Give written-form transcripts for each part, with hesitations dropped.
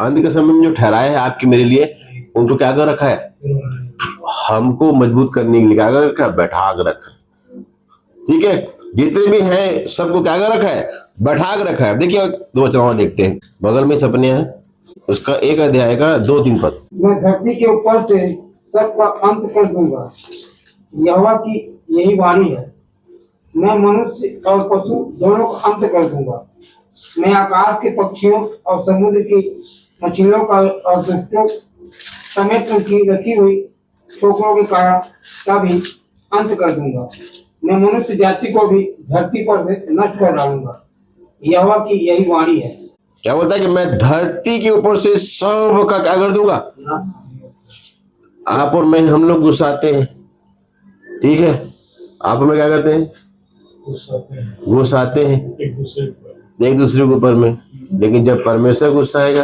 अंत के समय में जो ठहराया है आपके मेरे लिए, उनको क्या कर रखा है? हमको मजबूत करने के लिए क्या कर रखा है? बैठा कर रखा है। ठीक है, जितने भी हैं सबको क्या कर रखा है? बैठा कर रखा है। देखिए 2 वचन और देखते हैं, बगल में सपने हैं, उसका 1 अध्याय का 2-3 पद। मैं धरती के ऊपर से सबका अंत कर दूंगा, यहोवा की यही वाणी है। मैं मनुष्य और पशु दोनों का अंत कर दूंगा। मैं आकाश के पक्षियों और समुद्र की मछलियों का और दुष्टों समेत उनकी रखी हुई ठोकरों के कारण का भी अंत कर दूंगा। मैं मनुष्य जाति को भी धरती पर से नष्ट कर डालूंगा, यहोवा की यही वाणी है। क्या बोलता है कि मैं धरती के ऊपर से सब का क्या कर दूंगा? आप और मैं, हम लोग गुस्साते हैं, ठीक है, आप में क्या करते हैं? गुस्साते हैं एक दूसरे के ऊपर में, लेकिन जब परमेश्वर गुस्सा आएगा,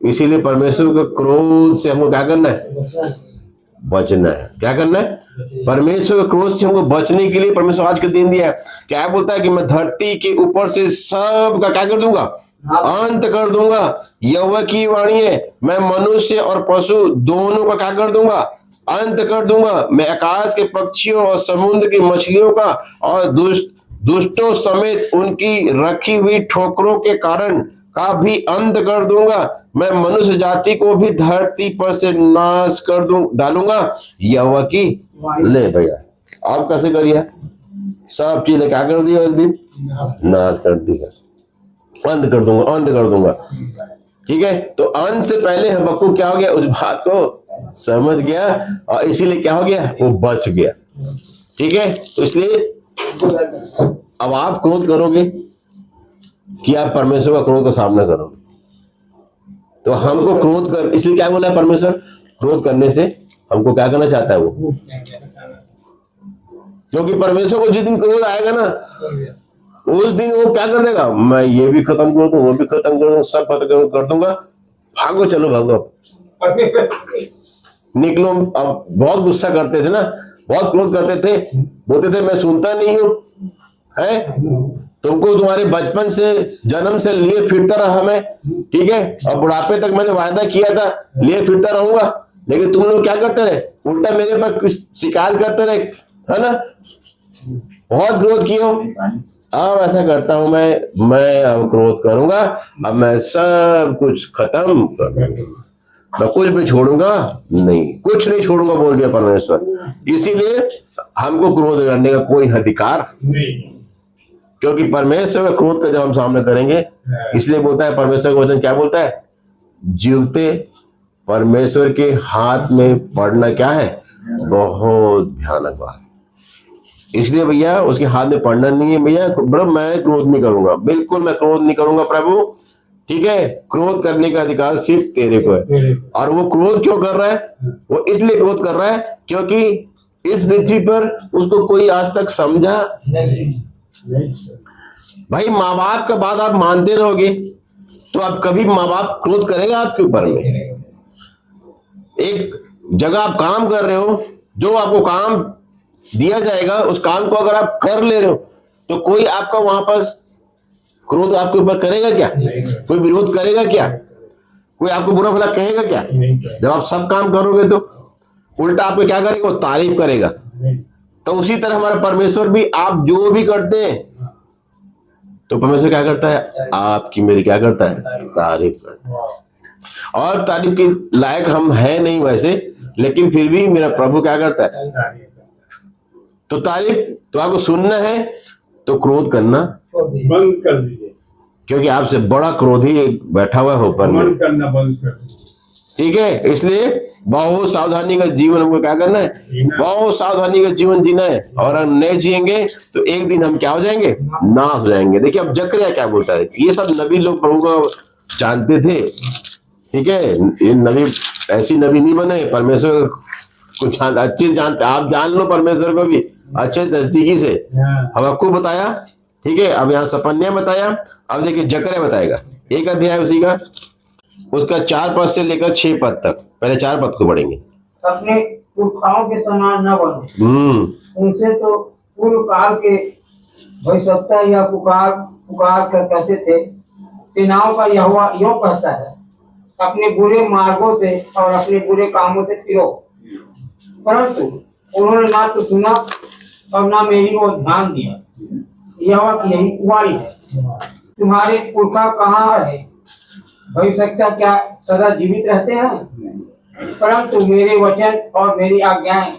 इसीलिए परमेश्वर के क्रोध से हमको क्या करना है? बचना है। क्या करना है? परमेश्वर के क्रोध से हमको बचने के लिए परमेश्वर आज के दिन दिया है। क्या बोलता है कि मैं धरती के ऊपर से सब का क्या कर दूंगा? अंत कर दूंगा, यहोवा की वाणी है। मैं मनुष्य और पशु दोनों का क्या कर दूंगा? अंत कर दूंगा। मैं आकाश के पक्षियों और समुद्र की मछलियों का और दुष्टों समेत उनकी रखी हुई ठोकरों के कारण का भी अंत कर दूंगा। मैं मनुष्य जाति को भी धरती पर से नाश कर डालूंगा, यहोवा की। ले भैया, आप कैसे करिए? सब चीजें क्या कर दिया? एक दिन नाश कर दिया, अंत कर दूंगा, अंत कर दूंगा। ठीक है, तो अंत से पहले हबक्कुक क्या हो गया? उस बात को समझ गया और इसीलिए क्या हो गया? वो बच गया। ठीक है, तो इसलिए अब आप क्रोध करोगे कि आप परमेश्वर का क्रोध का सामना करोगे, तो हमको क्रोध कर, इसलिए क्या बोला है परमेश्वर? क्रोध करने से हमको क्या करना चाहता है वो? क्योंकि परमेश्वर को जिस दिन क्रोध आएगा ना, उस दिन वो क्या कर देगा? मैं ये भी खत्म कर दूं, वो भी खत्म कर दूं, सब खत्म कर दूंगा, भागो, चलो भागो, निकलो। अब बहुत गुस्सा करते थे ना, बहुत क्रोध करते थे, बोलते थे मैं सुनता नहीं हूं, है तुमको, तुम्हारे बचपन से जन्म से लिए फिरता रहा मैं, ठीक है, और बुढ़ापे तक मैंने वायदा किया था लिए फिरता रहूंगा, लेकिन तुम लोग क्या करते रहे? उल्टा मेरे पर शिकायत करते रहे, है ना? बहुत क्रोध किए हो। अब ऐसा करता हूं मैं अब क्रोध करूंगा, अब मैं सब कुछ खत्म कर दूंगा, मैं कुछ भी छोड़ूंगा नहीं, कुछ नहीं छोड़ूंगा, बोल दिया परमेश्वर। इसीलिए हमको क्रोध करने का कोई अधिकार नहीं, क्योंकि परमेश्वर का क्रोध का जब हम सामना करेंगे, इसलिए बोलता है परमेश्वर का वचन, क्या बोलता है? जीवते परमेश्वर के हाथ में पड़ना क्या है? बहुत भयानक बात। इसलिए भैया उसके हाथ में पड़ना नहीं है। भैया मैं क्रोध नहीं करूंगा, बिल्कुल मैं क्रोध नहीं करूंगा प्रभु, ठीक है। क्रोध करने का अधिकार सिर्फ तेरे को है। और वो क्रोध क्यों कर रहा है? वो इसलिए क्रोध कर रहा है क्योंकि इस पृथ्वी पर उसको कोई आज तक समझा नहीं। भाई माँ बाप का बात आप मानते रहोगे तो आप कभी माँ बाप क्रोध करेगा आपके ऊपर में? एक जगह आप काम कर रहे हो, जो आपको काम दिया जाएगा उस काम को अगर आप कर ले रहे हो तो कोई आपका वहां पर क्रोध आपके ऊपर करेगा क्या? कोई विरोध करेगा क्या? कोई आपको बुरा भला कहेगा क्या? जब आप सब काम करोगे तो उल्टा आपको क्या करेगा? वो तारीफ करेगा। तो उसी तरह हमारा परमेश्वर भी, आप जो भी करते हैं तो परमेश्वर क्या करता है? आपकी मेरी क्या करता है? तारीफ करता है। और तारीफ के लायक हम है नहीं वैसे, लेकिन फिर भी मेरा प्रभु क्या करता है? तो तारीफ तो आपको सुनना है तो क्रोध करना बंद कर दीजिए, क्योंकि आपसे बड़ा क्रोधी बैठा हुआ है ऊपर में, करना बंद कर दीजिए। ठीक है, इसलिए बहुत सावधानी का जीवन हमको क्या करना है? बहुत सावधानी का जीवन जीना है। और हम नहीं जिएंगे तो एक दिन हम क्या हो जाएंगे? नाश हो जाएंगे। देखिए अब जकरिया क्या बोलता है, ये सब नबी लोग प्रभु को जानते थे, ठीक है, ये नबी ऐसी नबी नहीं बने, परमेश्वर कुछ अच्छे जानते, आप जान लो परमेश्वर को भी अच्छे नजदीकी से। हम आपको बताया, ठीक है, अब यहाँ सपन्या बताया, अब देखिए जकरिया बताएगा, 1 अध्याय उसी का, उसका 4 पद से लेकर 6 पद तक, पहले 4 पद को पढ़ेंगे। अपने पुरखाओं के समान न बनो, उनसे तो पूर्व काल के भविष्यवक्ता या पुकार पुकार कर कहते थे, सेनाओं का यहोवा यो कहता है, अपने बुरे मार्गों से और अपने बुरे कामों से फिरो। परंतु उन्होंने ना तो सुना और ना मेरी ओर ध्यान दिया। यहोवा की यही वाणी है। तुम्हारे पुरखा कहाँ है? भविष्यता क्या सदा जीवित रहते हैं? परंतु मेरे वचन और मेरी आज्ञाएं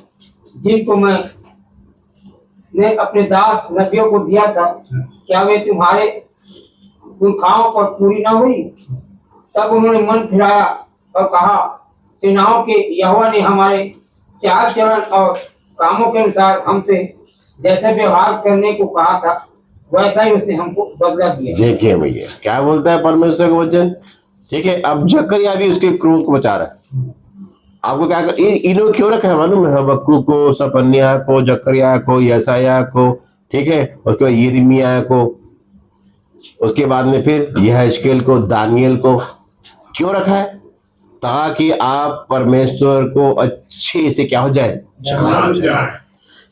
जिनको मैंने अपने दास नबियों को दिया था, क्या वे तुम्हारे पुरखाओं पर पूरी न हुई? तब उन्होंने मन फिराया और कहा, सेनाओं के यहोवा ने हमारे चाल चलन और कामों के अनुसार हमसे जैसे व्यवहार करने को कहा था, वैसा ही उसने हमको बदला दिया। देखिए भैया क्या बोलता है परमेश्वर का वचन। ठीक है, अब जकरिया भी उसके क्रोध को बचा रहा है। आपको क्या कर इन्होंने क्यों रखा है मालूम है? हबक्कू को, सपन्याह को, जकरिया को, यशायाह को, ठीक है, उसके बाद यिर्मयाह को, उसके बाद में फिर यहेजकेल को, दानियल को क्यों रखा है? ताकि आप परमेश्वर को अच्छे से क्या हो जाए, जान जाए।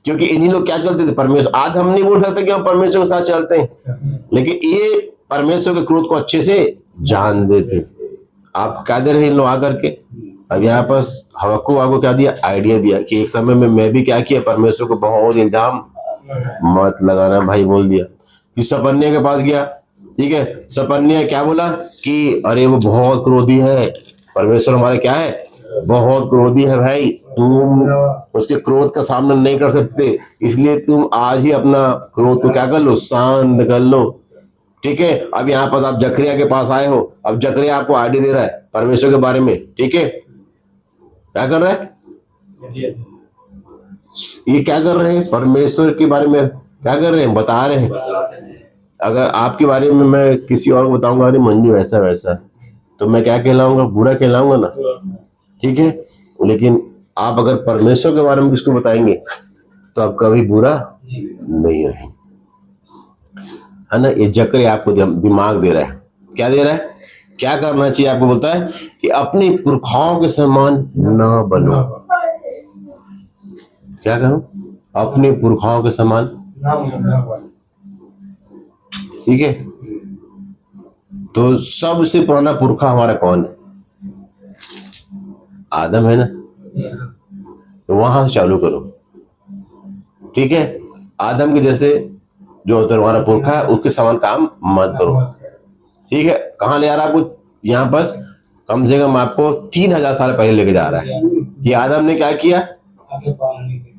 क्योंकि इन्हीं लोग क्या चलते थे परमेश्वर। आज हम नहीं बोल सकते कि हम परमेश्वर के साथ चलते हैं, लेकिन ये परमेश्वर के क्रोध को अच्छे से जान देते। आप क्या दे रहे इन लोग आकर के। अब यहाँ पर हबक्कू आपको क्या दिया, आइडिया दिया कि एक समय में मैं भी क्या किया, परमेश्वर को बहुत इल्जाम मत लगाना भाई बोल दिया। कि सपन्याह के पास गया, ठीक है, सपन्याह क्या बोला कि अरे वो बहुत क्रोधी है, परमेश्वर हमारे क्या है, बहुत क्रोधी है भाई, तुम उसके क्रोध का सामना नहीं कर सकते, इसलिए तुम आज ही अपना क्रोध को क्या कर लो, शांत कर लो। ठीक है, अब यहाँ पर आप जकरिया के पास आए हो। अब जकरिया आपको आइडिया दे रहा है परमेश्वर के बारे में। ठीक है, क्या कर रहा है ये, क्या कर रहे हैं परमेश्वर के बारे में, क्या कर रहे हैं, बता रहे हैं। अगर आपके बारे में मैं किसी और को बताऊंगा, अरे मंजू ऐसा वैसा, तो मैं क्या कहलाऊंगा, बुरा कहलाऊंगा ना। ठीक है, लेकिन आप अगर परमेश्वर के बारे में किसको बताएंगे तो आप कभी बुरा नहीं रहेंगे, है ना। ये जकरिया आपको दिमाग दे रहा है, क्या दे रहा है, क्या करना चाहिए आपको, बोलता है कि अपने पुरखाओं के समान न बनो। क्या करो, अपने पुरखाओं के समान। ठीक है, तो सबसे पुराना पुरखा हमारा कौन है, आदम है ना। तो वहां से चालू करो। ठीक है, आदम के जैसे जो तुम्हारा पुरखा है उसके समान काम मत करो। ठीक है, कहाँ ले आ रहा है आपको, यहाँ पर कम से कम आपको 3000 साल पहले लेके जा रहा है कि आदम ने क्या किया।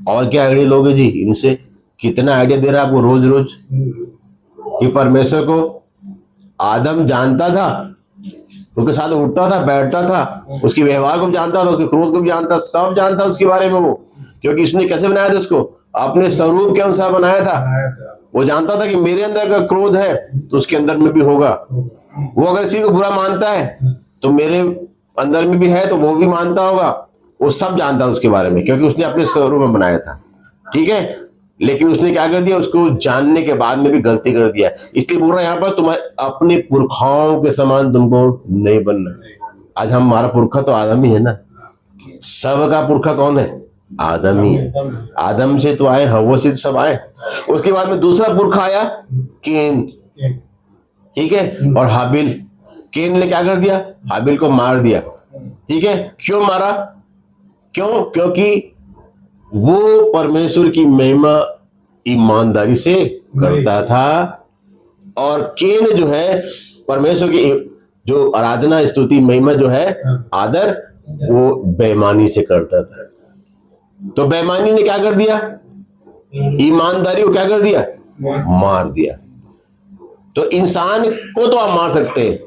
और क्या आइडिया लोगे जी इनसे, कितना आइडिया दे रहा है आपको रोज रोज कि परमेश्वर को आदम जानता था, उसके साथ उठता था, बैठता था, उसके व्यवहार को भी जानता था, उसके क्रोध को भी जानता, सब जानता उसके बारे में वो। क्योंकि उसने कैसे बनाया था, उसको अपने स्वरूप के अनुसार बनाया था। वो जानता था कि मेरे अंदर का क्रोध है तो उसके अंदर में भी होगा। वो अगर किसी को बुरा मानता है तो मेरे अंदर में भी है तो वो भी मानता होगा। वो सब जानता था उसके बारे में, क्योंकि उसने अपने स्वरूप में बनाया था। ठीक है, लेकिन उसने क्या कर दिया, उसको जानने के बाद में भी गलती कर दिया। इसलिए बोल रहा है यहाँ पर, तुम्हारे अपने पुरखाओं के समान तुमको नहीं बनना। आज हमारा पुरखा तो आदम ही है ना, सबका पुरखा कौन है, आदम ही है। आदम से तो आए, हव्वा से तो सब आए। उसके बाद में दूसरा पुरखा आया केन। ठीक है, और हाबिल। केन ने क्या कर दिया, हाबिल को मार दिया। ठीक है, क्यों मारा, क्यों, क्योंकि वो परमेश्वर की महिमा ईमानदारी से करता था, और केन जो है परमेश्वर की जो आराधना, स्तुति, महिमा जो है, आदर, वो बेईमानी से करता था। तो बेईमानी ने क्या कर दिया, ईमानदारी को क्या कर दिया, मार दिया। तो इंसान को तो आप मार सकते हैं,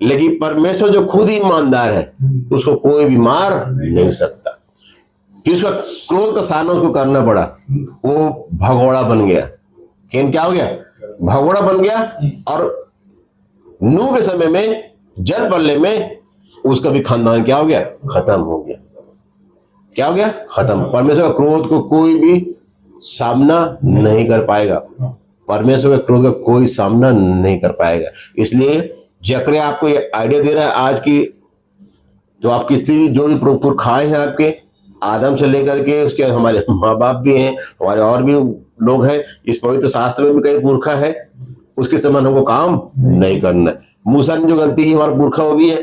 लेकिन परमेश्वर जो खुद ईमानदार है उसको कोई भी मार नहीं सकता। कि उसका क्रोध का सामना उसको करना पड़ा, वो भगोड़ा बन गया। केन क्या हो गया, भगोड़ा बन गया। और नूह के समय में जल प्रलय में उसका भी खानदान क्या हो गया, खत्म हो गया। क्या हो गया, खत्म। परमेश्वर का क्रोध को कोई भी सामना नहीं कर पाएगा, परमेश्वर के क्रोध का कोई सामना नहीं कर पाएगा। इसलिए जकरिया आपको ये आइडिया दे रहा है आज की, जो आप किसी भी जो भी पुरखाए हैं आपके, आदम से लेकर के उसके हमारे माँ बाप भी हैं, हमारे और भी लोग हैं। इस पवित्र शास्त्र में भी कई पुरखा है, उसके समान हमको काम नहीं करना है। मूसा ने जो गलती की हमारा पुरखा वो भी है,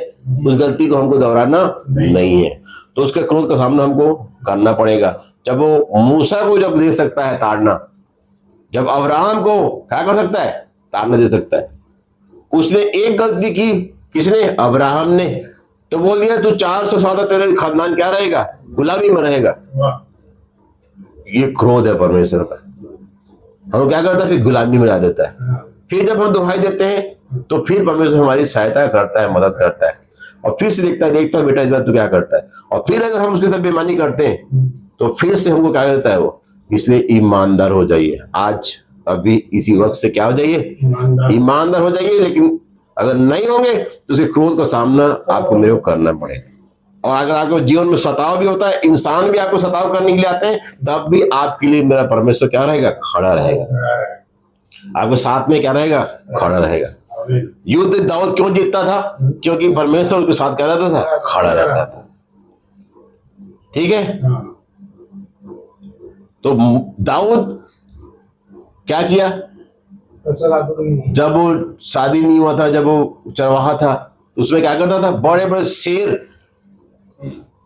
उस गलती को हमको दोहराना नहीं है। तो उसके क्रोध का सामना हमको करना पड़ेगा। जब वो मूसा को जब दे सकता है ताड़ना, जब अब्राहम को क्या कर सकता है, ताड़ना दे सकता है। उसने एक गलती की, किसने, अब्राहम ने, तो बोल दिया तू 400 साल तक तेरे खानदान क्या रहेगा, गुलामी में रहेगा। ये क्रोध है परमेश्वर का। हम क्या करता है, फिर गुलामी में ला देता है। फिर जब हम दुहाई देते हैं तो फिर परमेश्वर हमारी सहायता करता है, मदद करता है, और फिर से देखता है बेटा इस बार तू क्या करता है। और फिर अगर हम उसके साथ बेईमानी करते हैं तो फिर से हमको क्या देता है वो। इसलिए ईमानदार हो जाइए, आज अभी इसी वक्त से क्या हो जाइए, ईमानदार हो जाइए। लेकिन अगर नहीं होंगे तो उसे क्रोध का सामना आपको मेरे को करना पड़ेगा। और अगर आपको जीवन में सताव भी होता है, इंसान भी आपको सताव करने के लिए आते हैं, तब भी आपके लिए मेरा परमेश्वर क्या रहेगा, खड़ा रहेगा। आपके साथ में क्या रहेगा, खड़ा रहेगा। युद्ध दाऊद क्यों जीतता था, क्योंकि परमेश्वर उसके साथ क्या रहता था, खड़ा रहता था। ठीक है। तो दाऊद क्या किया, जब वो शादी नहीं हुआ था, जब वो चरवाहा था, तो उसमें क्या करता था, बड़े बड़े शेर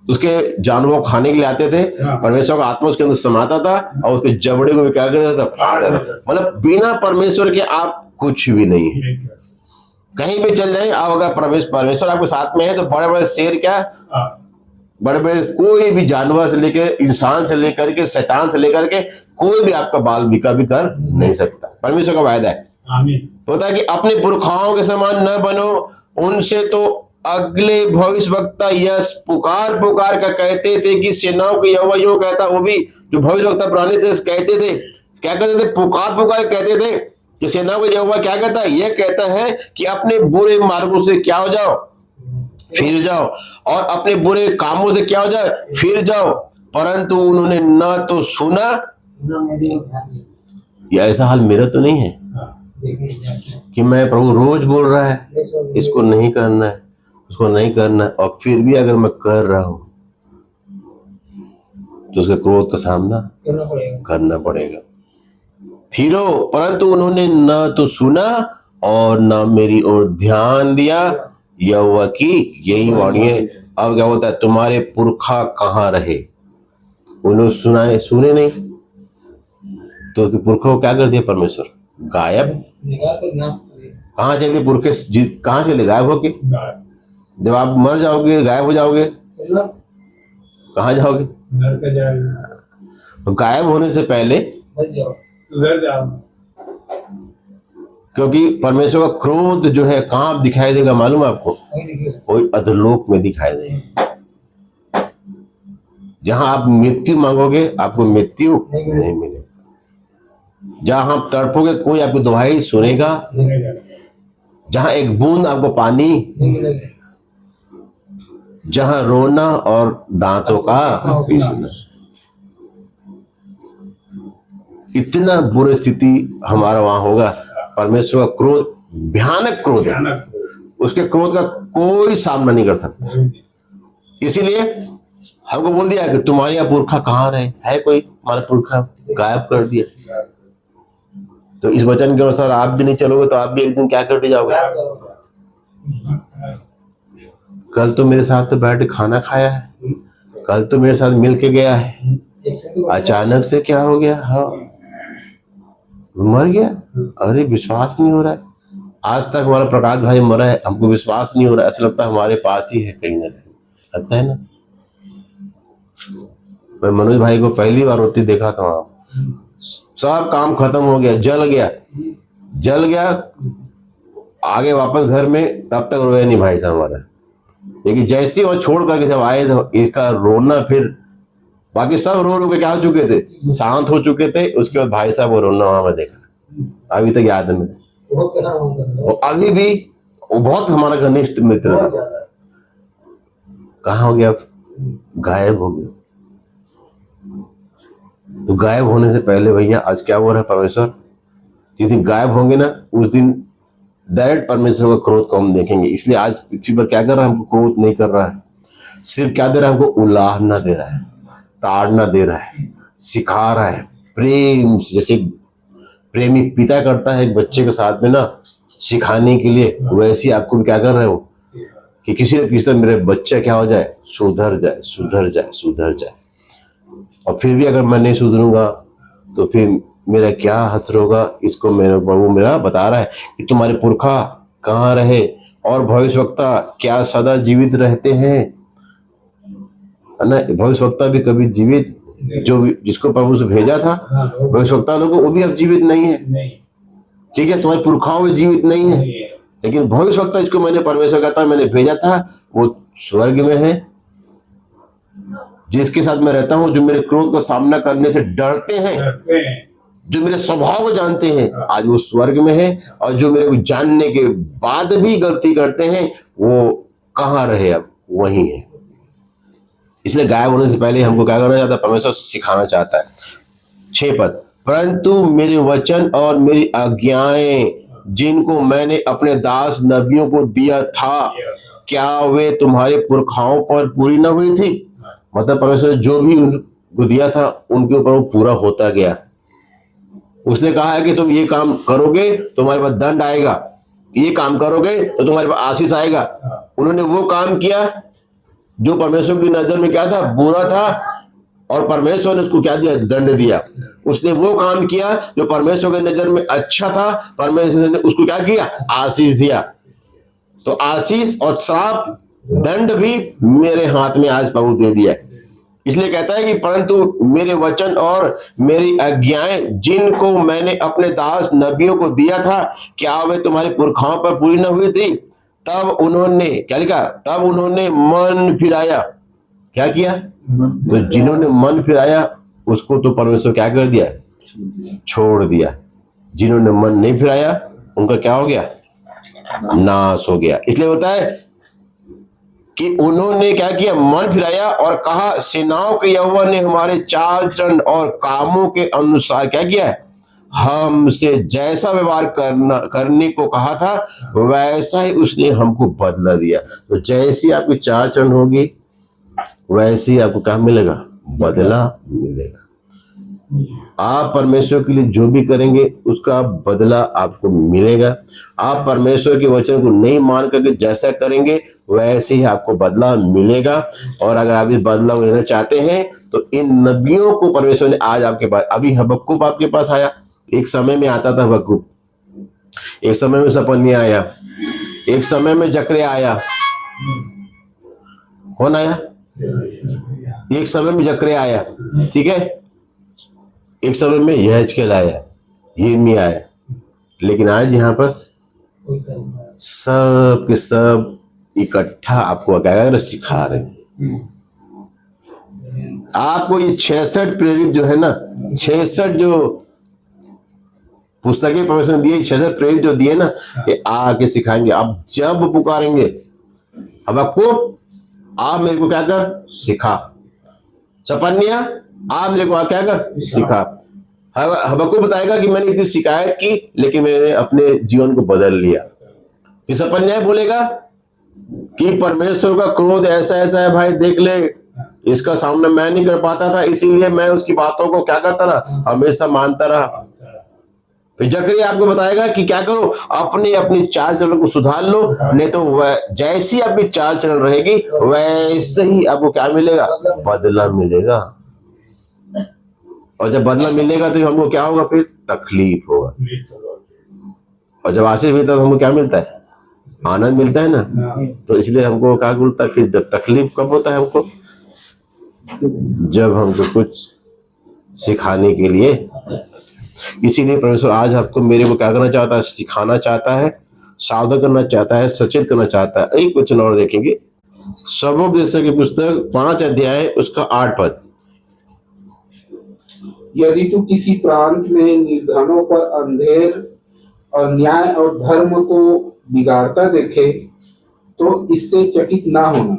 उसके जानवरों को खाने के लिए आते थे। परमेश्वर का आत्मा उसके अंदर समाता था और उसके जबड़े को भी क्या करता था, फाड़ता था। मतलब बिना परमेश्वर के आप कुछ भी नहीं है। कहीं भी चल जाए आप, अगर परमेश्वर आपके साथ में है तो बड़े बड़े शेर क्या, बड़े बड़े कोई भी जानवर से लेकर, इंसान से लेकर के, शैतान से लेकर के, कोई भी आपका बाल बिका भी कर नहीं सकता। परमेश्वर का वायदा है। होता है कि अपने पुरखाओं के समान न बनो, उनसे तो अगले भविष्यवक्ता यश पुकार पुकार का कहते थे कि सेनाओं के यहोवा यूं कहता। वो भी जो भविष्यवक्ता पुराने थे कहते थे, क्या कहते थे, पुकार पुकार कहते थे कि सेनाओं के यहोवा क्या कहता है, यह कहता है कि अपने बुरे मार्गों से क्या हो जाओ, फिर जाओ, और अपने बुरे कामों से क्या हो जाए, फिर जाओ। परंतु उन्होंने न तो सुना। ये ऐसा हाल मेरा तो नहीं है कि मैं प्रभु रोज बोल रहा है इसको नहीं करना है, उसको नहीं करना है, और फिर भी अगर मैं कर रहा हूं तो उसके क्रोध का सामना करना पड़ेगा। फिरो, परंतु उन्होंने न तो सुना और न मेरी ओर ध्यान दिया। यहोवा की यही वाणी है। अब क्या होता है, तुम्हारे पुरखा कहाँ रहे, उन्होंने सुने नहीं, तो पुरखों को क्या कर दिया परमेश्वर, गायब। कहाँ चले पुरखे, कहाँ चले गायब होके। जब आप मर जाओगे, गायब हो जाओगे, कहाँ जाओगे, तो गायब होने से पहले, क्योंकि परमेश्वर का क्रोध जो है कहाँ दिखाई देगा मालूम है आपको, कोई अधोलोक में दिखाई देगा। जहां आप मृत्यु मांगोगे आपको मृत्यु नहीं मिलेगी। जहां आप तड़पोगे कोई आपकी दुहाई सुनेगा। जहां एक बूंद आपको पानी, जहां रोना और दांतों का पीसना। इतना बुरी स्थिति हमारा वहां होगा। परमेश्वर का क्रोध भयानक क्रोध है, उसके क्रोध का कोई सामना नहीं कर सकता। इसीलिए हमको बोल दिया कि तुम्हारे यहाँ पुरखा कहाँ रहे, है कोई हमारा पुरखा, गायब कर दिया। तो इस वचन के अनुसार आप भी नहीं चलोगे तो आप भी एक दिन क्या करते जाओगे। कल तो मेरे साथ तो बैठ के खाना खाया है, कल तो मेरे साथ मिल के गया है, अचानक से क्या हो गया, हाँ मर गया। अरे विश्वास नहीं हो रहा है। आज तक हमारा प्रकाश भाई मरा है, हमको विश्वास नहीं हो रहा है। ऐसा लगता है हमारे पास ही है कहीं ना कहीं, लगता है ना। मैं मनोज भाई को पहली बार रोती देखा था वहां, सब काम खत्म हो गया, जल गया, आगे वापस घर में, तब तक रोया नहीं भाई साहब हमारा। लेकिन जैसे वो छोड़ करके जब आए तो इसका रोना, फिर बाकी सब रो रो के क्या हो चुके थे, शांत हो चुके थे। उसके बाद भाई साहब वो रोना वहां में देखा, अभी तक याद है मेरे। अभी भी वो बहुत हमारा घनिष्ठ मित्र था। कहाँ हो गया, गायब हो गया। तो गायब होने से पहले भैया आज क्या हो रहा है, परमेश्वर जिस दिन गायब होंगे ना उस दिन डायरेक्ट परमेश्वर का क्रोध को हम देखेंगे। इसलिए आज पृथ्वी पर क्या कर रहा है, हमको क्रोध नहीं कर रहा है, सिर्फ क्या दे रहा है, हमको उलाहना दे रहा है, ताड़ना दे रहा है, सिखा रहा है प्रेम से। जैसे प्रेमी पिता करता है एक बच्चे के साथ में ना सिखाने के लिए, वैसे ही आपको भी क्या कर रहे हो कि किसी न किसी तरह मेरे बच्चा क्या हो जाए, सुधर जाए सुधर जाए सुधर जाए। और फिर भी अगर मैं नहीं सुधरूंगा तो फिर मेरा क्या हश्र होगा। इसको मेरे प्रभु मेरा बता रहा है कि तुम्हारे पुरखा कहाँ रहे और भविष्यवक्ता क्या सदा जीवित रहते हैं, है ना। भविष्यवक्ता भी कभी जीवित, जो जिसको प्रभु से भेजा था भविष्यवक्ता लोगों, वो भी अब जीवित नहीं है, ठीक है। तुम्हारे पुरखाओं में जीवित नहीं है, लेकिन भविष्यवक्ता जिसको मैंने परमेश्वर कहता मैंने भेजा था वो स्वर्ग में है। जिसके साथ मैं रहता हूं, जो मेरे क्रोध का सामना करने से डरते हैं, जो मेरे स्वभाव को जानते हैं, आज वो स्वर्ग में है। और जो मेरे को जानने के बाद भी गलती करते हैं वो कहाँ रहे, अब वही है। इसलिए गायब होने से पहले हमको क्या करना चाहता है, परमेश्वर सिखाना चाहता है। 6 पद, परंतु मेरे वचन और मेरी आज्ञाएं जिनको मैंने अपने दास नबियों को दिया था, क्या वे तुम्हारे पुरखाओं पर पूरी न हुई थी। मतलब परमेश्वर जो भी उनको दिया था उनके ऊपर वो पूरा होता गया। उसने कहा है कि तुम ये काम करोगे तो तुम्हारे पास दंड आएगा, ये काम करोगे तो तुम्हारे पास आशीष आएगा। उन्होंने वो काम किया जो परमेश्वर की नजर में क्या था, बुरा था, और परमेश्वर ने उसको क्या दिया, दंड दिया। उसने वो काम किया जो परमेश्वर की नजर में अच्छा था, परमेश्वर ने उसको क्या किया, आशीष दिया। तो आशीष और श्राप दंड भी मेरे हाथ में आज प्रभु दे दिया। इसलिए कहता है कि परंतु मेरे वचन और मेरी आज्ञाएं जिनको मैंने अपने दास नबियों को दिया था, क्या वे तुम्हारे पुरखाओं पर पूरी न हुई थी। तब उन्होंने क्या लिखा, तब उन्होंने मन फिराया। क्या किया, तो जिन्होंने मन फिराया उसको तो परमेश्वर क्या कर दिया, छोड़ दिया। जिन्होंने मन नहीं फिराया उनका क्या हो गया, नाश हो गया। इसलिए होता है कि उन्होंने क्या किया, मन फिराया और कहा, सेनाओं के यहोवा ने हमारे चाल चलन और कामों के अनुसार क्या किया है, हमसे जैसा व्यवहार करने को कहा था वैसा ही उसने हमको बदला दिया। तो जैसी आपकी चाल चलन होगी वैसे ही आपको क्या मिलेगा, बदला मिलेगा। आप परमेश्वर के लिए जो भी करेंगे उसका बदला आपको मिलेगा। आप परमेश्वर के वचन को नहीं मान करके जैसा करेंगे वैसे ही आपको बदला मिलेगा। और अगर आप इस बदला को लेना चाहते हैं तो इन नबियों को परमेश्वर ने आज आपके पास, अभी हबक्कुक आपके पास आया, एक समय में आता था हबक्कुक, एक समय में सपन्या आया, एक समय में जकरिया आया। कौन आया, एक समय में जकरिया आया, ठीक है, एक समय में यहेजकेल आया, यिर्मयाह आया। लेकिन आज यहाँ पर सब के सब इकट्ठा आपको क्या सिखा रहे हैं। आपको ये 66 प्रेरित जो है ना, 66 जो पुस्तकें परमेश्वर ने दिए, 66 प्रेरित जो दिए ना, ये आके सिखाएंगे। आप जब पुकारेंगे, अब आपको, आप मेरे को क्या कर, सिखा। सपन्या, आप मेरे को क्या कर, सिखा। हबक्कुक बताएगा कि मैंने इतनी शिकायत की लेकिन मैंने अपने जीवन को बदल लिया। फिर सपन्या बोलेगा कि परमेश्वर का क्रोध ऐसा ऐसा है, भाई देख ले, इसका सामना मैं नहीं कर पाता था, इसीलिए मैं उसकी बातों को क्या करता रहा, हमेशा मानता रहा। फिर जकरिया आपको बताएगा कि क्या करो, अपनी अपनी चाल चलन को सुधार लो, नहीं तो जैसी आपकी चाल चलन रहेगी वैसे ही आपको क्या मिलेगा, बदला मिलेगा। और जब बदला मिलेगा तो हमको क्या होगा, फिर तकलीफ होगा। और जब आशीष मिलता है तो हमको क्या मिलता है, आनंद मिलता है ना। तो इसलिए हमको क्या बोलता है, फिर जब तकलीफ कब होता है हमको, जब हमको कुछ सिखाने के लिए। इसीलिए परमेश्वर आज आपको, मेरे को क्या करना चाहता है, सिखाना चाहता है, सावधान करना चाहता है, सचेत करना चाहता है। एक वचन और देखेंगे, सर्वोपदेशक की पुस्तक 5 अध्याय उसका 8 पद। यदि तू किसी प्रांत में निर्धनों पर अंधेर और न्याय और धर्म को बिगाड़ता देखे तो इससे चकित ना होना,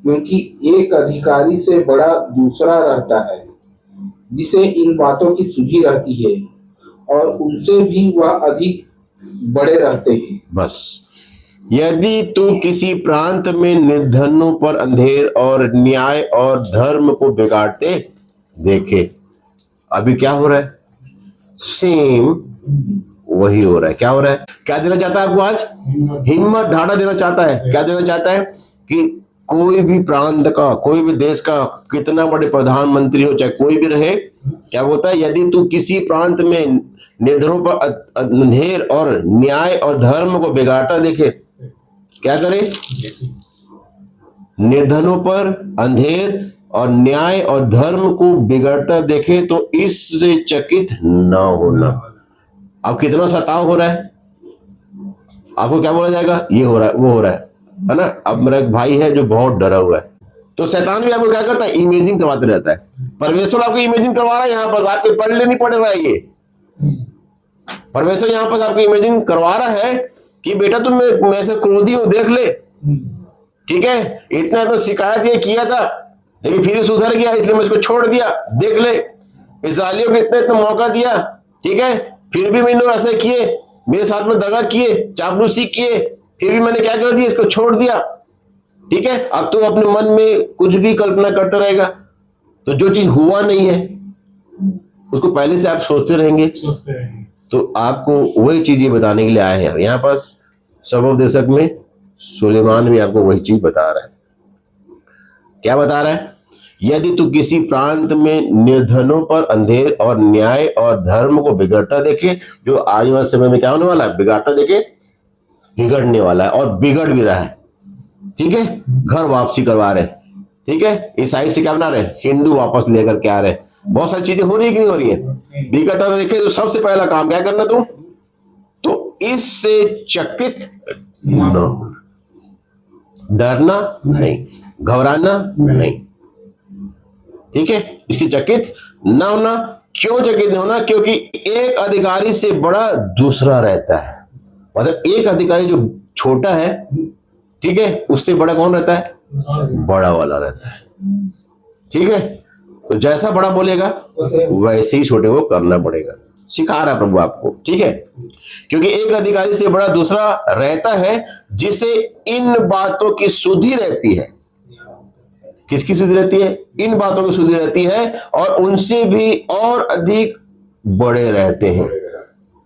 क्योंकि एक अधिकारी से बड़ा दूसरा रहता है जिसे इन बातों की सूझी रहती है, और उनसे भी वह अधिक बड़े रहते हैं। बस, यदि तू किसी प्रांत में निर्धनों पर अंधेर और न्याय और धर्म को बिगाड़ते देखे। अभी क्या हो रहा है, सेम वही हो रहा है। क्या हो रहा है? क्या देना चाहता है आपको आज? हिम्मत, ढाढ़ा देना चाहता है। क्या देना चाहता है? कि कोई भी प्रांत का, कोई भी देश का कितना बड़े प्रधानमंत्री हो, चाहे कोई भी रहे, क्या होता है? यदि तू किसी प्रांत में निर्धनों पर अंधेर और न्याय और धर्म को बिगाड़ता देखे, क्या करे? निर्धनों पर अंधेर और न्याय और धर्म को बिगड़ता देखे तो इससे चकित न होना। अब कितना सताव हो रहा है, आपको क्या बोला जाएगा? ये हो रहा है, वो हो रहा है ना। अब मेरा एक भाई है जो बहुत डरा हुआ है, तो शैतान भी आपको क्या करता है? इमेजिंग करवाते रहता है। परमेश्वर आपको इमेजिंग करवा रहा है, यहाँ पर आपके पढ़ने नहीं पड़ रहा है। ये परमेश्वर यहाँ पर आपको इमेजिंग करवा रहा है कि बेटा तुम मैं से क्रोधी हूं, देख ले, ठीक है, इतना तो शिकायत ये किया था लेकिन फिर सुधर गया, इसलिए मैं इसको छोड़ दिया, देख ले, इस्राएलियों को इतना इतना मौका दिया, ठीक है, फिर भी मैंने ऐसे किए, मेरे साथ में दगा किए, चापलूसी किए, फिर भी मैंने क्या कर दिया? इसको छोड़ दिया, ठीक है। अब तो अपने मन में कुछ भी कल्पना करता रहेगा, तो जो चीज हुआ नहीं है उसको पहले से आप सोचते रहेंगे। तो आपको वही चीजें बताने के लिए आए हैं यहाँ पास। सबोपदेशक में सुलेमान भी आपको वही चीज बता रहा है। क्या बता रहा है? यदि तू किसी प्रांत में निर्धनों पर अंधेर और न्याय और धर्म को बिगड़ता देखे, जो आने वाले समय में क्या होने वाला है? बिगाड़ता देखे, बिगड़ने वाला है और बिगड़ भी रहा है, ठीक है। घर वापसी करवा रहे, ठीक है। ईसाई से क्या बना रहे? हिंदू वापस लेकर के आ रहे। बहुत सारी चीजें हो रही है कि नहीं हो रही है? बिगड़ता देखे तो सबसे पहला काम क्या करना तू? तो इससे चकित न होना, डरना नहीं, घबराना नहीं, ठीक है। इसकी चकित न होना। क्यों चकित नहीं होना? क्योंकि एक अधिकारी से बड़ा दूसरा रहता है। मतलब एक अधिकारी जो छोटा है, ठीक है, उससे बड़ा कौन रहता है? बड़ा वाला रहता है, ठीक है। तो जैसा बड़ा बोलेगा वैसे ही छोटे को करना पड़ेगा। सिखा रहा प्रभु आपको, ठीक है। क्योंकि एक अधिकारी से बड़ा दूसरा रहता है, जिसे इन बातों की सुधि रहती है। किसकी सुधि रहती है? इन बातों की सुधि रहती है, और उनसे भी और अधिक बड़े रहते हैं।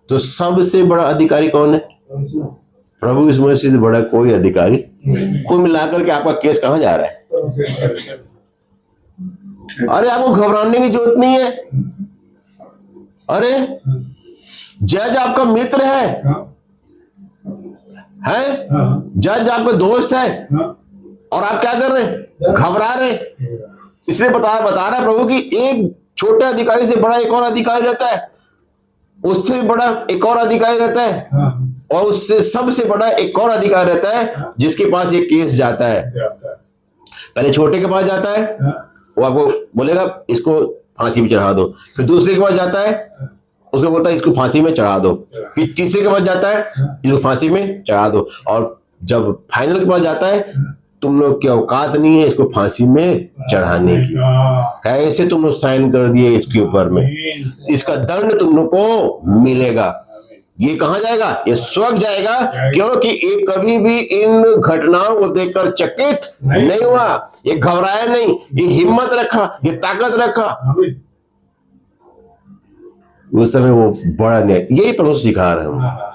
तो सबसे बड़ा अधिकारी कौन है? प्रभु यीशु मसीह से बड़ा कोई अधिकारी। कुल मिलाकर के आपका केस कहां जा रहा है? अरे आपको घबराने की जरूरत नहीं है। अरे जज आपका मित्र है, जज आपका दोस्त है, और आप क्या कर रहे हैं? घबरा रहे हैं। इसलिए बता रहा है प्रभु कि एक छोटे अधिकारी से बड़ा एक और अधिकारी रहता है, उससे भी बड़ा एक और अधिकारी रहता है, और उससे सबसे बड़ा एक और अधिकारी रहता है जिसके पास ये केस जाता है। पहले छोटे के पास जाता है, वो आपको बोलेगा इसको फांसी पे चढ़ा दो। फिर दूसरे के पास जाता है, उसको बोलता है इसको फांसी में चढ़ा दो। फिर तीसरे के पास जाता है, इसको फांसी में चढ़ा दो। और जब फाइनल के पास जाता है, तुम लोग की औकात नहीं है इसको फांसी में चढ़ाने की, कैसे तुम लोग साइन कर दिए इसके ऊपर में, इसका दंड तुम लोग को मिलेगा। ये कहां जाएगा? ये स्वर्ग जाएगा। क्योंकि ये कभी भी इन घटनाओं को देखकर चकित नहीं हुआ, ये घबराया नहीं, ये हिम्मत रखा, ये ताकत रखा। उस समय वो बड़ा न्याय, यही प्रभु सिखा रहे हैं।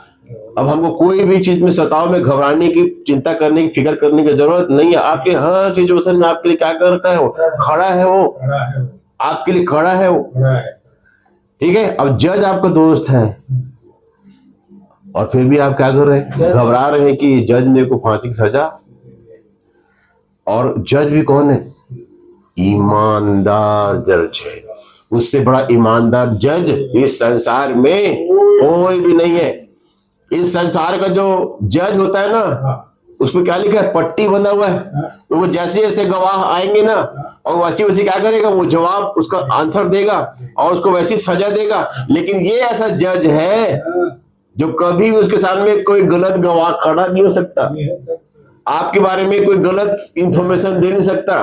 अब हमको कोई भी चीज में सताव में घबराने की, चिंता करने की, फिक्र करने की जरूरत नहीं है। आपके हर सिचुएशन में आपके लिए क्या करता है? वो खड़ा है, वो आपके लिए खड़ा है वो, ठीक है। अब जज आपका दोस्त है, और फिर भी आप क्या कर रहे हैं? घबरा रहे हैं कि जज मेरे को फांसी की सजा। और जज भी कौन है? ईमानदार जज है। उससे बड़ा ईमानदार जज इस संसार में कोई भी नहीं है। इस संसार का जो जज होता है ना, उस पर क्या लिखा है? पट्टी बंधा हुआ है। तो वो जैसे जैसे गवाह आएंगे ना, और वैसे वैसे क्या करेगा? वो जवाब, उसका आंसर देगा और उसको वैसी सजा देगा। लेकिन ये ऐसा जज है जो कभी भी उसके सामने कोई गलत गवाह खड़ा नहीं हो सकता, आपके बारे में कोई गलत इंफॉर्मेशन दे नहीं सकता,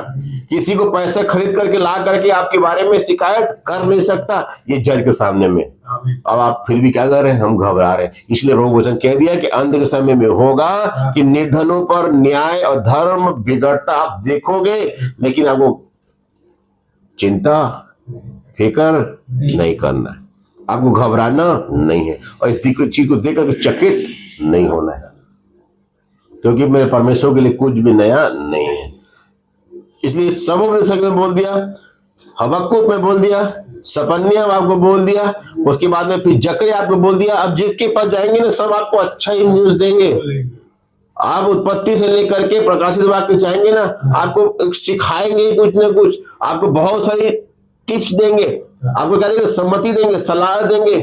किसी को पैसा खरीद करके ला करके आपके बारे में शिकायत कर नहीं सकता, ये जज के सामने में। अब आप फिर भी क्या कर रहे हैं? हम घबरा रहे हैं। इसलिए प्रभु वचन कह दिया कि अंत के समय में होगा कि निर्धनों पर न्याय और धर्म बिगड़ता आप देखोगे, लेकिन आपको चिंता फिक्र नहीं करना है। आपको घबराना नहीं है और इस चीज को देख करके चकित नहीं होना है, क्योंकि मेरे परमेश्वर के लिए कुछ भी नया नहीं है। इसलिए सबोपदेशक में बोल दिया, हबक्कुक में बोल दिया, सपन्याह आपको बोल दिया, उसके बाद में फिर जकरिया आपको बोल दिया। अब जिसके पास जाएंगे ना सब आपको अच्छा ही न्यूज देंगे। आप उत्पत्ति से लेकर के प्रकाशित वाक्य चाहेंगे ना, आपको सिखाएंगे कुछ ना कुछ, आपको बहुत सारी टिप्स देंगे, आपको क्या देंगे, सम्मति देंगे, सलाह देंगे।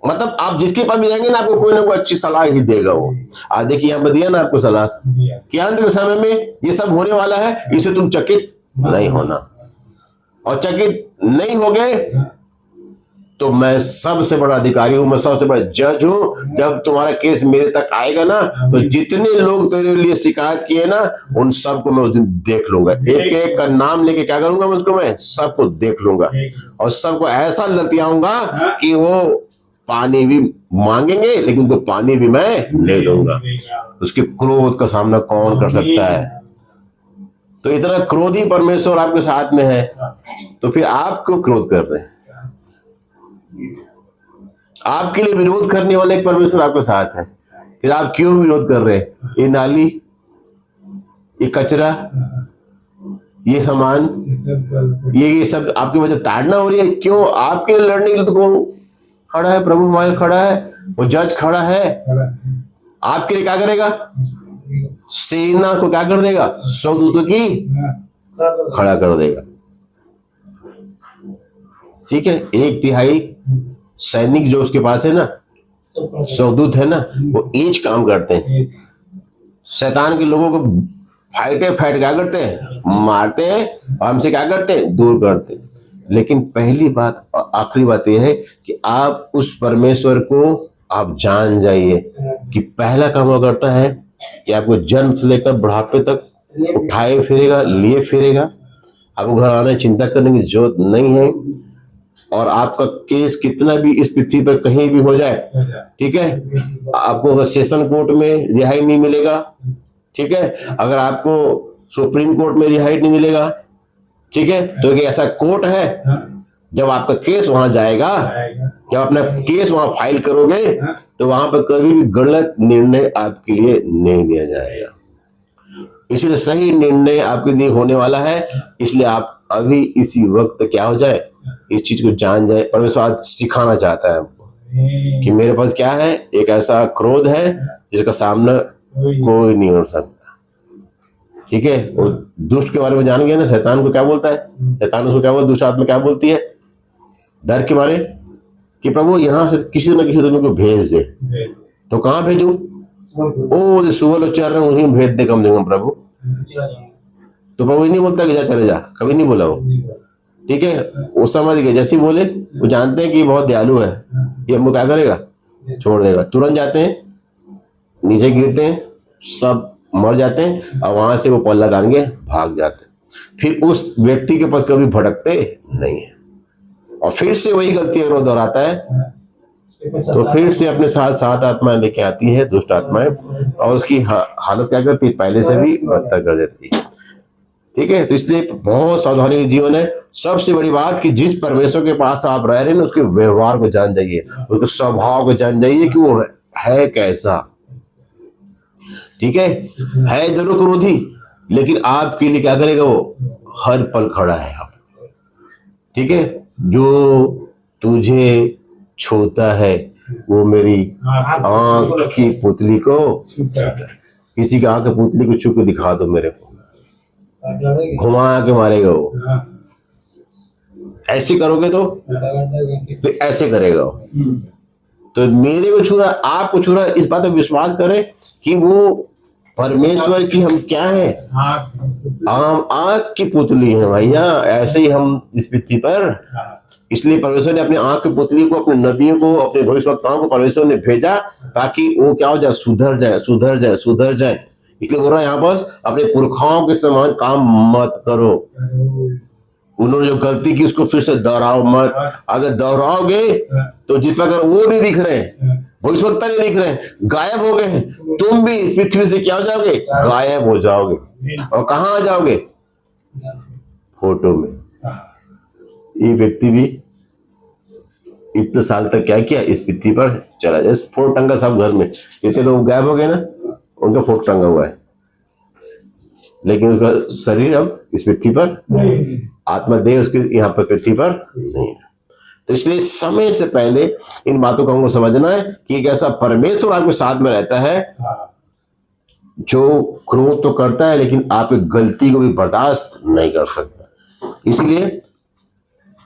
मतलब आप जिसके पास भी जाएंगे ना आपको कोई ना कोई अच्छी सलाह ही देगा वो। आज देखिए यहाँ पर दिया ना आपको सलाह कि अंत के समय में ये सब होने वाला है, इसे तुम चकित नहीं होना। और चकित नहीं हो गए तो मैं सबसे बड़ा अधिकारी हूं, मैं सबसे बड़ा जज हूं। जब तुम्हारा केस मेरे तक आएगा ना तो जितने लोग तेरे लिए शिकायत किए ना उन सबको मैं उस दिन देख लूंगा, एक एक का नाम लेके क्या करूंगा मैं उसको, मैं सबको देख लूंगा और सबको ऐसा लतियाऊंगा कि वो पानी भी मांगेंगे लेकिन उनको पानी भी मैं नहीं दूंगा। उसके क्रोध का सामना कौन कर सकता है? तो इतना क्रोधी परमेश्वर आपके साथ में है, तो फिर आप क्यों क्रोध कर रहे हैं? आपके लिए विरोध करने वाले एक परमेश्वर आपके साथ है, फिर आप क्यों विरोध कर रहे हैं? ये नाली, ये कचरा, ये सामान, ये सब आपकी वजह ताड़ना हो रही है। क्यों? आपके लिए लड़ने के लिए तो कौन खड़ा है? प्रभु हमारे खड़ा है, वो जज खड़ा है। आपके लिए क्या करेगा? सेना को क्या कर देगा? 100 दूतों की खड़ा कर देगा। ठीक है, 1/3 सैनिक जो उसके पास है ना, 100 दूत है ना, वो एज काम करते हैं। शैतान के लोगों को फाइट क्या करते हैं? मारते हैं और हमसे क्या करते हैं? दूर करते हैं। लेकिन पहली बात और आखिरी बात यह है कि आप उस परमेश्वर को आप जान जाइए कि पहला काम वो करता है कि आपको जन्म से लेकर बुढ़ापे तक उठाए फिरेगा, लिए फिरेगा। आपको घर आने चिंता करने की जरूरत नहीं है। और आपका केस कितना भी इस पृथ्वी पर कहीं भी हो जाए, ठीक है, आपको अगर सेशन कोर्ट में रिहाई नहीं मिलेगा, ठीक है, अगर आपको सुप्रीम कोर्ट में रिहाई नहीं मिलेगा, ठीक है, तो एक ऐसा कोर्ट है जब आपका केस वहां जाएगा, जब अपना केस वहां फाइल करोगे तो वहां पर कभी भी गलत निर्णय आपके लिए नहीं दिया जाएगा। इसलिए सही निर्णय आपके लिए होने वाला है। इसलिए आप अभी इसी वक्त क्या हो जाए, इस चीज को जान जाए। परमेश्वर आज सिखाना चाहता है आपको कि मेरे पास क्या है, एक ऐसा क्रोध है जिसका सामना कोई नहीं हो सकता। ठीक है, वो दुष्ट के बारे में जान गए ना, शैतान को क्या बोलता है? शैतान उसको क्या बोलता है? दुष्ट आत्मा क्या बोलती है? डर के मारे कि प्रभु यहाँ से किसी न किसी दिन को भेज दे। तो कहाँ भेजूं? ओ सुबह लोग चल रहे हैं, उन्हीं भेज दे कम से कम प्रभु। तो प्रभु नहीं बोलता कि जा चले जा, कभी नहीं बोला वो। ठीक है, वो समझ गए, जैसे ही बोले वो जानते हैं कि बहुत दयालु है, ये हमको क्या करेगा? छोड़ देगा। तुरंत जाते हैं, नीचे गिरते हैं, सब मर जाते हैं और वहां से वो पल्ला तान के भाग जाते हैं। फिर उस व्यक्ति के पास कभी भटकते नहीं है और फिर से वही गलती अगर वो दोहराता है तो फिर से अपने साथ 7 आत्माएं लेके आती है, दुष्ट आत्माएं, और उसकी हालत क्या करती है? पहले से भी बदतर कर देती है। ठीक है, तो इसलिए बहुत सावधानी का जीवन है। सबसे बड़ी बात कि जिस परमेश्वर के पास आप रह रहे हैं ना, उसके व्यवहार को जान जाइए, उसके स्वभाव को जान जाइए कि वो है कैसा। ठीक है जरूर क्रोधी, लेकिन आपके लिए क्या करेगा? वो हर पल खड़ा है। आप ठीक है, जो तुझे छूता है वो मेरी आंख की पुतली को, किसी की आंख की पुतली को छू के दिखा दो मेरे को, घुमा के मारेगा वो। ऐसे करोगे तो फिर ऐसे करेगा वो। तो मेरे को छू रहा, आपको छू रहा, इस बात पर विश्वास करें कि वो परमेश्वर की हम क्या है? आम आंख की पुतली है भैया। ऐसे ही हम इस पृथ्वी पर, इसलिए परमेश्वर ने अपनी आंख की पुतली को, अपने नबियों को, अपने भविष्यवक्ताओं को परमेश्वर ने भेजा ताकि वो क्या हो जाए? सुधर जाए, सुधर जाए, सुधर जाए। इसलिए बोल रहा है यहाँ पर, अपने पुरखाओं के समान काम मत करो। उन्होंने जो गलती की उसको फिर से दोहराओ मत। अगर दोहराओगे तो जिस पर अगर वो नहीं दिख रहे, भविष्यवक्ता नहीं दिख रहे, गायब हो गए हैं, तुम भी इस पृथ्वी से क्या हो जाओगे? गायब हो जाओगे। और कहाँ आ जाओगे? फोटो में। ये व्यक्ति भी इतने साल तक क्या किया, इस पृथ्वी पर चला जाए, फोटो टंगा सब घर में, इतने लोग गायब हो गए ना, उनका फोटो टंगा हुआ है, लेकिन उसका शरीर अब इस पृथ्वी पर, आत्मा देह उसके यहाँ पर पृथ्वी पर नहीं है। तो इसलिए समय से पहले इन बातों को हमको समझना है कि एक ऐसा परमेश्वर आपके साथ में रहता है जो क्रोध तो करता है लेकिन आपकी गलती को भी बर्दाश्त नहीं कर सकता। इसलिए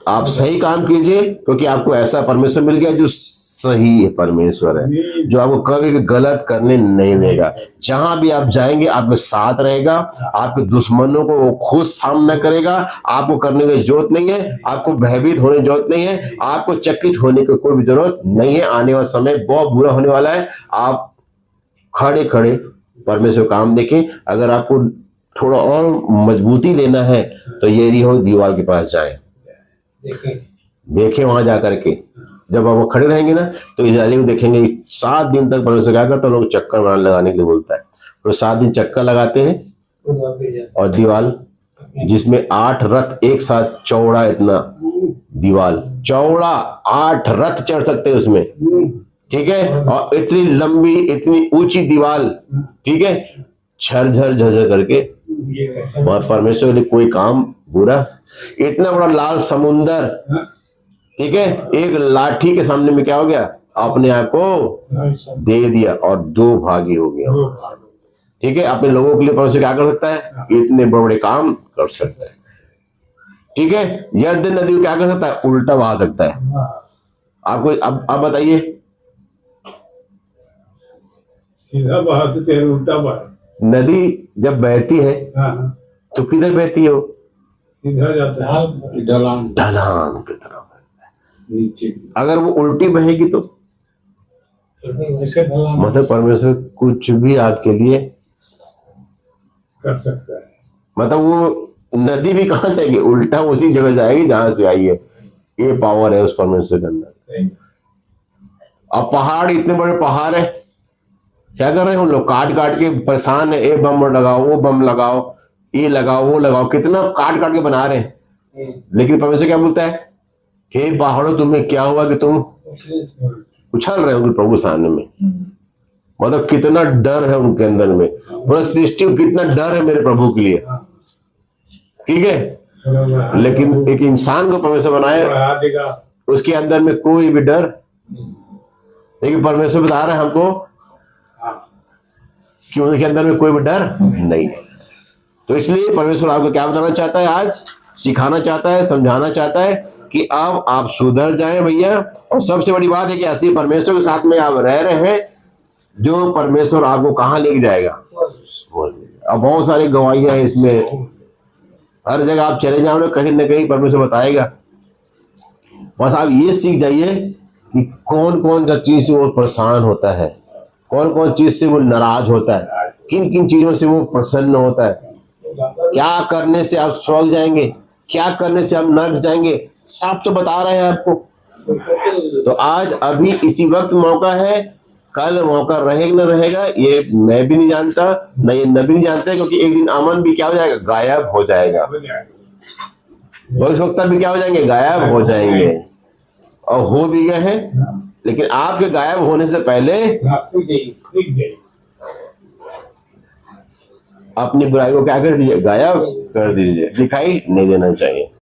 आप सही काम कीजिए, क्योंकि आपको ऐसा परमेश्वर मिल गया जो सही परमेश्वर है, जो आपको कभी भी गलत करने नहीं देगा। जहां भी आप जाएंगे आपके साथ रहेगा, आपके दुश्मनों को वो खुद सामना करेगा। आपको करने की जरूरत नहीं है, आपको भयभीत होने की जरूरत नहीं है, आपको चकित होने की कोई भी जरूरत नहीं है। आने वाला समय बहुत बुरा होने वाला है। आप खड़े खड़े परमेश्वर काम देखें। अगर आपको थोड़ा और मजबूती लेना है तो यरीहो दीवार के पास जाए, देखें वहां जाकर के। जब आप खड़े रहेंगे ना तो इजरायली को देखेंगे 7 दिन तक परमेश्वर क्या करता है, लोग चक्कर लगाने के लिए बोलता है। तो 7 दिन चक्कर लगाते हैं और दीवार जिसमें 8 रथ एक साथ, चौड़ा इतना दीवार, चौड़ा 8 रथ चढ़ सकते हैं उसमें, ठीक है, और इतनी लंबी इतनी ऊंची दीवार, ठीक है, झरझर झरझर करके वहां परमेश्वर ने कोई काम बुरा, इतना बड़ा लाल समुंदर, ठीक है, एक लाठी के सामने में क्या हो गया, अपने आप को दे दिया और 2 भागी हो गया। ठीक है, अपने लोगों के लिए परमेश्वर क्या कर सकता है, इतने बड़े बड़े काम कर सकता है। ठीक है, यर्दन नदी को क्या कर सकता है, उल्टा बहा सकता है। आपको अब बताइए, सीधा बहाते थे, उल्टा बहा। नदी जब बहती है तो किधर बहती है, वो सीधा जाता है, ढलान ढलान की तरफ। नीचे अगर वो उल्टी बहेगी तो मतलब परमेश्वर कुछ भी आपके लिए कर सकता है। मतलब वो नदी भी कहाँ जाएगी, उल्टा उसी जगह जाएगी जहां से आई है। ये पावर है उस परमेश्वर के अंदर। अब पहाड़, इतने बड़े पहाड़ है, क्या कर रहे हैं उन लोग, काट काट के परेशान है, ये बम लगाओ, वो बम लगाओ, ये लगाओ, वो लगाओ, कितना काट काट के बना रहे हैं। लेकिन परमेश्वर क्या बोलता है, हे पहाड़ों तुम्हें क्या हुआ कि तुम उछल रहे हो प्रभु सामने में। मतलब कितना डर है उनके अंदर में, पूरा सृष्टि को कितना डर है मेरे प्रभु के लिए। ठीक है, लेकिन एक इंसान को परमेश्वर बनाए, उसके अंदर में कोई भी डर, लेकिन परमेश्वर बता रहा है हमको कि उनके अंदर में कोई भी डर नहीं है। तो इसलिए परमेश्वर आपको क्या बताना चाहता है, आज सिखाना चाहता है, समझाना चाहता है कि अब आप सुधर जाएं भैया। और सबसे बड़ी बात है कि असली परमेश्वर के साथ में आप रह रहे हैं, जो परमेश्वर आपको कहाँ लेके जाएगा। अब बहुत सारी गवाहियां हैं इसमें, हर जगह आप चले जाओ ना कहीं परमेश्वर बताएगा। बस आप ये सीख जाइए कि कौन कौन सा चीज से वो परेशान होता है, कौन कौन चीज से वो नाराज होता है, किन किन चीजों से वो प्रसन्न होता है, क्या करने से आप स्वर्ग जाएंगे, क्या करने से आप नरक जाएंगे, सब तो बता रहे हैं आपको। तो आज अभी इसी वक्त मौका है, कल मौका रहेगा न रहेगा ये मैं भी नहीं जानता, न ये नबी नहीं जानते, क्योंकि एक दिन अमन भी क्या हो जाएगा, गायब हो जाएगा। भविष्यवक्ता भी क्या हो जाएंगे, गायब हो जाएंगे, और हो भी गए हैं। लेकिन आपके गायब होने से पहले अपनी बुराई को क्या कर दीजिए, गायब कर दीजिए, दिखाई नहीं देना चाहिए।